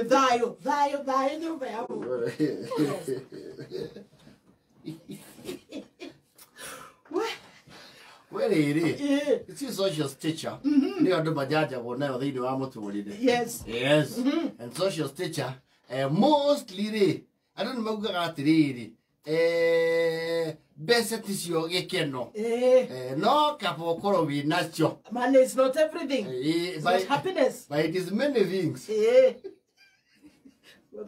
Dayo nyumba yangu. Where it's your social stitcher. Near the Bajaja or now they do amateur. Yes. Yes. And social stitcher. Mostly, I don't know what to read. Best is your ekeno. No capo corovi nacho. Man, it's not everything. It's not happiness. But it is many things. No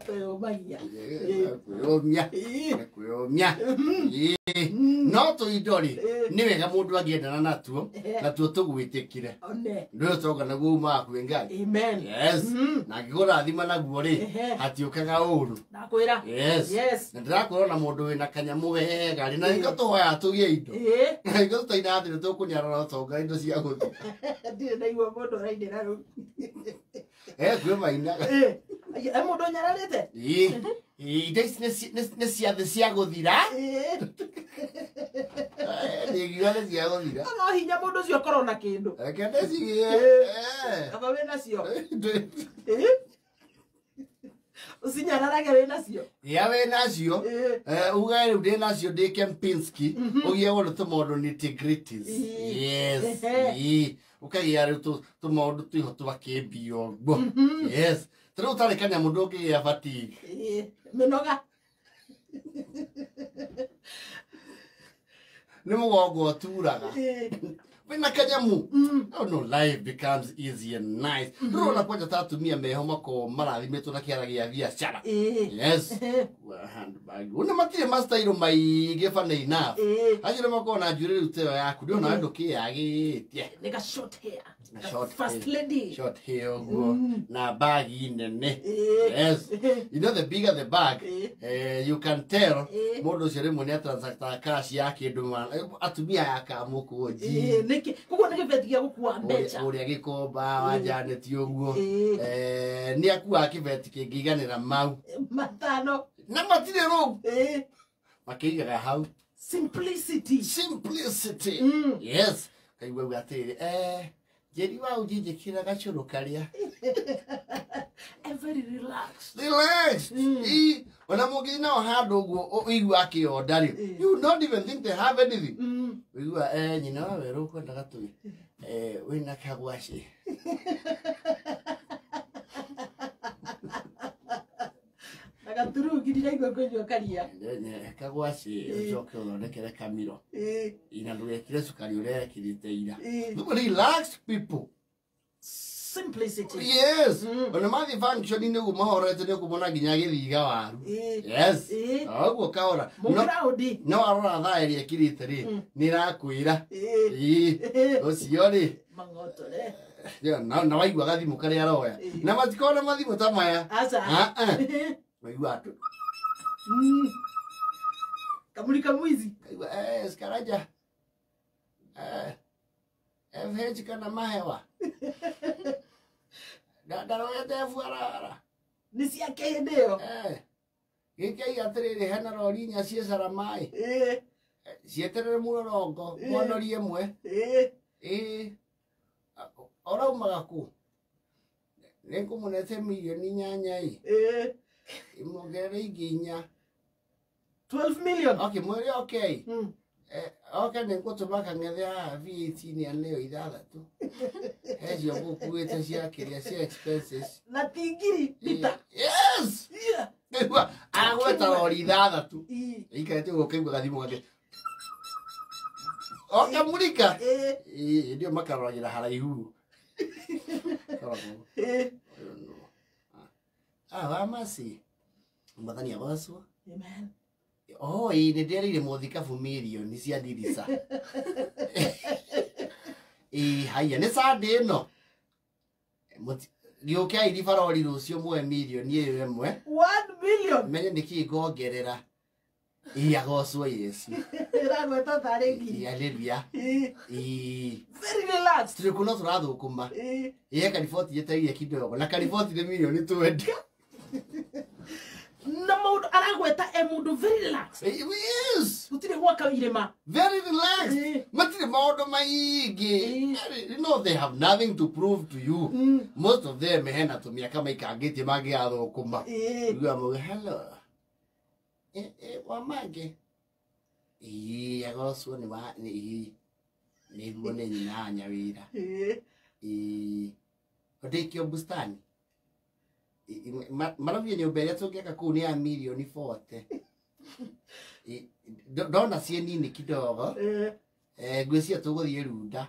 to idori niwe ga mundu agiendana natuo tugwitikire ndio toga na guma kwenga. Amen. Yes. Na ngigora thima naguo ri hatiukaga uru nakwira. Yes. Ndirakorwo na mundu wina kanyamu wega ri na ngatoya tugie indo ngo tutaina athi tukunyarora tonga indo cia guthi ndire naigua mundu raindira ru kwe maina mundu nyararite ne ciathĩ cia gũthira nĩngiuga nĩ cia gũthira no hinya mũndũ ũcio ũkorwo na kĩndũ reke ndĩcigie aba wĩ nacio ũcinyararage wĩ nacio ya wĩ nacio uga rĩu ndĩ nacio ndĩ Kempinski ũgie gũrũ tũmaũndũ nitty-gritties. Yes. Ũkagĩa rĩu tũmaũndũ twĩho twakĩmbio ũguo. Yes. Tũrĩu ũtarĩ kanyamũ ndũngĩgĩa fatigue. Mĩnoga nĩ mũgongo ũturaga wĩna kanyamu. Oh no, life becomes easy and nice. Rona kwanja tatumia meho mako marathimetwo na kĩara gĩa biacara. Yes. Handbag una matire mastairo maingĩ bana enough. Ajira mako na njũĩrĩ rĩu teo yaku ndio na ndũkĩagĩtie. Nĩga short hair. First lady. Short hair go na bag nene. Yes. You know the bigger the bag, you can tell mũndũ ũcio rĩmwe nĩ transacta cash yake ndũ atumia yakamuko ji. Niki kuko nĩ gĩbeti gũkua mbeca. Ũrĩa gĩkomba wanjanĩti ũguo. Nĩ akua kĩbeti kĩngĩiganĩra mau. Matano. Na matire rũu. Makĩigaga hau. Simplicity. Yes. Kaigua atĩrĩ Jerry wa ujijikira gachuru karia. Very relaxed. When I'm walking now hard go you aki or daddy. You don't even think they have anything. We were you know we ro kwenda gatu. We na kagwashi. Nagaturu kidira igoko karia. Kagwashi ujoke onekere kamiro. Ina ndugekire sukari ure kiriteira. Look relaxed people. Simplicity. Yes. Ona mathi function ni gumahorete ni kumona ginya githiga waru. Yes. Aguo kaora. No arora thairi ekirite ri ni rakwira. Ucio ri. Mangoto re. Na waigua gathimu kari aroya. Na matikona mathimu ta maya. Waigua tu. Kamulika mwizi. Skaraja. FH kana mahewa. Daroya tefuarara. Nisi yake ndio. Gĩkĩ atirĩrĩ hena rori nya ciecara mai. Cieterere murongo, monorie mwe. Oraumaga ku. Nĩngũmũnete milioni nyanya imogere iginya 12 million. Okay, mwere okay. Okay, nĩngũtũma kang'ethe VAT ni aneo ithathatu. Ecio ngũkuĩte cia kĩrĩa cia expenses. Na tingiri lita. Yes. Yeah. Agweta rori ithathatu. Ikarete gũkaigua gathimo gake. Okay, mulika. Ndio makarogera haraihu. Wamasi. Mbathani abaswa. Amen. Oh, ni nderire muthikabu milioni cia dirisa. Haya ni sande no. Gĩũke airi barori rũcio mwe milioni ĩyo ĩmwe. 1 million. Menye nĩkĩ ngongerera. Agocwo Yesu. Ĩragweta tarĩ ngiri. Hallelujah. Very relaxed. Tũrĩkuo tũrathũkũma. Kariboti yeteire kidogo na kariboti nĩ milioni 20. Na maundu aragweta mundu very relaxed. Yes. Gutire gwaka irema. Very relaxed. Matiri maundu maingi. You know they have nothing to prove to you. Most of them hena Atumia kama ikangiti magi athukuma. You are hello. Wamage. Agoswo ni wa ni buone nyanya wira. Odekio bustani. Maravia ni uberia tungeka kuu ni ya milioni 40. Ndona cie nini kidogo. Ngwĩcia tũgũthiĩ Runda.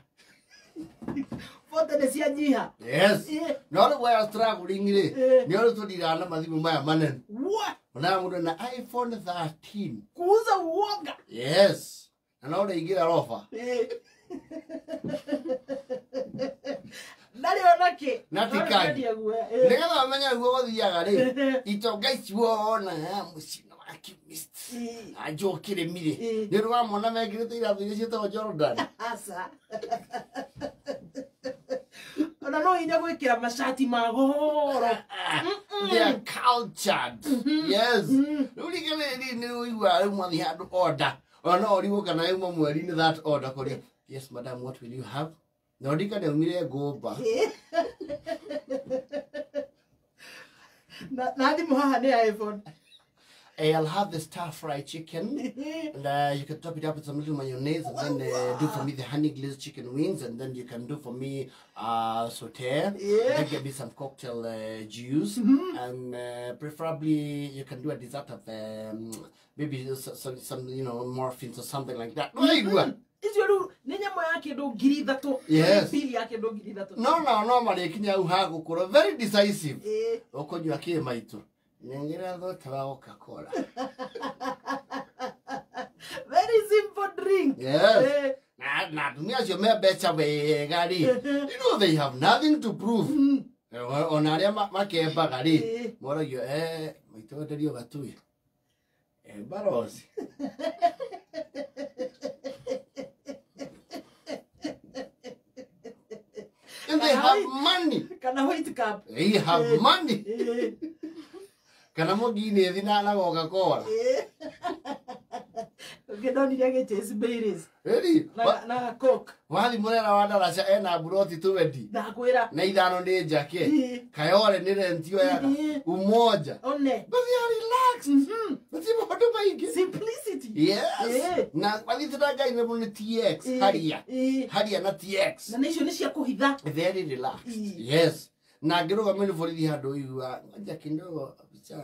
40 nĩ cia nyiha. Yes. No rĩu we are traveling rĩ. Nĩ ũrĩ tũndiraga na mathimũ maya manene. What? Ona mũndũ na iPhone 13. Kuuza uoga. Yes. Na no ũrĩingĩra rofa. Nari onake. Natikagi. Nĩgetha menya guo gũthiaga rĩ. Itonga icio na mũcino wa chemist. Ajokire mire. Nĩ ũndũ wa mwana mekĩrĩte iratũ iria ciĩtagwo Jordan. Asa. Ona no inya gwĩkĩra macati ma goro. They are cultured. Yes. Rĩu rĩngĩ nĩ ũigua rĩu mwathi handũ order. Ona no ũrigwo kana yuma mweri-inĩ that order kũrĩa. Yes, madam, what will you have? No, dika de umire goba. Nadi muhaha ne iPhone. I'll have the stir-fried chicken, and you can top it up with some little mayonnaise, and then do for me the honey glazed chicken wings, and then you can do for me sauté. Then get me some cocktail juice, and preferably you can do a dessert of maybe some muffins or something like that. Is your nyama yake ndo ngiri thatu. Yes. Pili yake ndo ngiri thatu. No marekinya uhago kuro very decisive. Okonywa maitu. Nyengira thota wa Coca-Cola. Very simple drink. Yes. Na Atumia cio me becha wega ri. You know they have nothing to prove. Ona aria makembaga ri. Moragio maitu nderio gatui. Balozi. And they have money. Kana white cup. They have money. Kana mogine thina na Coca-Cola. Gedoni yake chase berries. Really? Na coke. Wathi murera wa ndaraca ena buroti 20. Ndakwira. Na ithano ni njake. Kayore ni rentio ya umoja. One. But they are relaxed. But they want to make simplicity. Yes. Na wathi tutaga ine mu TX. Haria na TX. Na nicio ni cia kuhitha. Very relaxed. Yes. Na ngiruga mimi borithi handu igua. Ngoja kidogo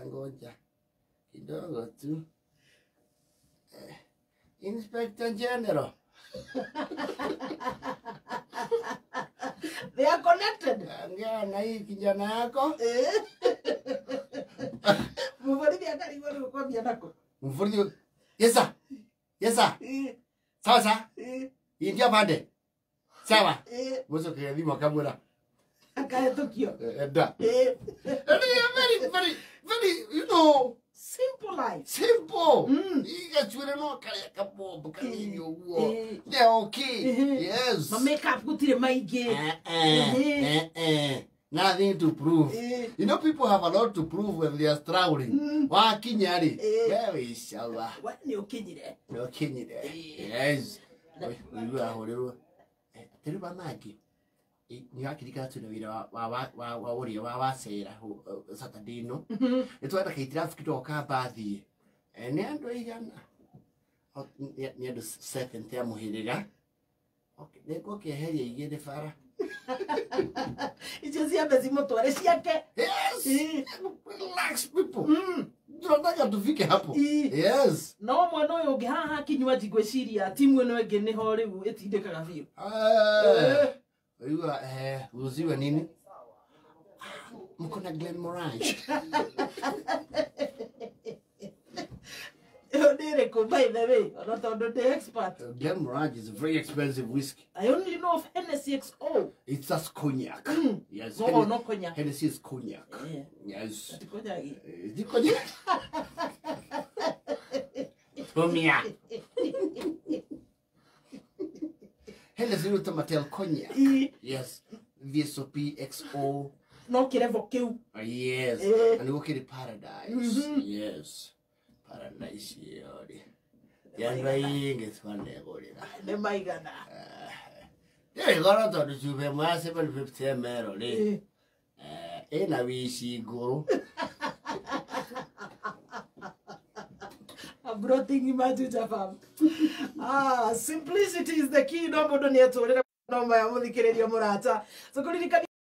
ngoja. Kidogo tu. Inspector General. They are connected. Ngea na hii kijana yako. Mvorithi akari wale ukwambia nako. Mvorithi. Yes sir. Yes sir. Sawa sawa. India pande. Sawa. Mwisho kwa dhima kamera. Akae Tokyo. Da. Very, you know. Simple life. Simple. Igachwele no kaya kabobo kanini uwo. They're okay. Yes. My makeup gutire maige. Nothing to prove. You know, people have a lot to prove when they are struggling. Wa kinyari. Wewe inshallah. What ni okinyire? No kinyire. Yes. We are horrible. Teriba maki. Ni akirika tuna wira wa ori wa sera Saturday no. Etwenda ke traffic to ka bathi. Ne ando igana. Ni ando second ya muhirira. Okay, neko ke heria igire fara. Icio cia bezi motore ciake. Yes. Relax people. Tunataka tufike hapo. Yes. No mwana uyu ungi haha kinywaji gwiciria timu ino ingi ni ho riu itindikaga biu. Uyua uziwe nini? Mkona Glen Morange. By the way, I'm not the expert. Glen Morange is a very expensive whiskey. I only know of Hennessy XO. It's just cognac. Yes. No, not cognac. Hennessy is cognac. Yes. That's cognac. Is it cognac? Atumia. Hennessy Utamatel cognac. Yes. VSOP XO no kirevo kiu. Yes. And go kiri paradise. Yes. Paradise yori. Yanga inge twande gorira. Ne maigana. Yeah, gora to juve ma 750 mero le. Na wishi go. I'm brooding imagine Jafam. Simplicity is the key. No more than yet. No, my only Canadian Morata. So,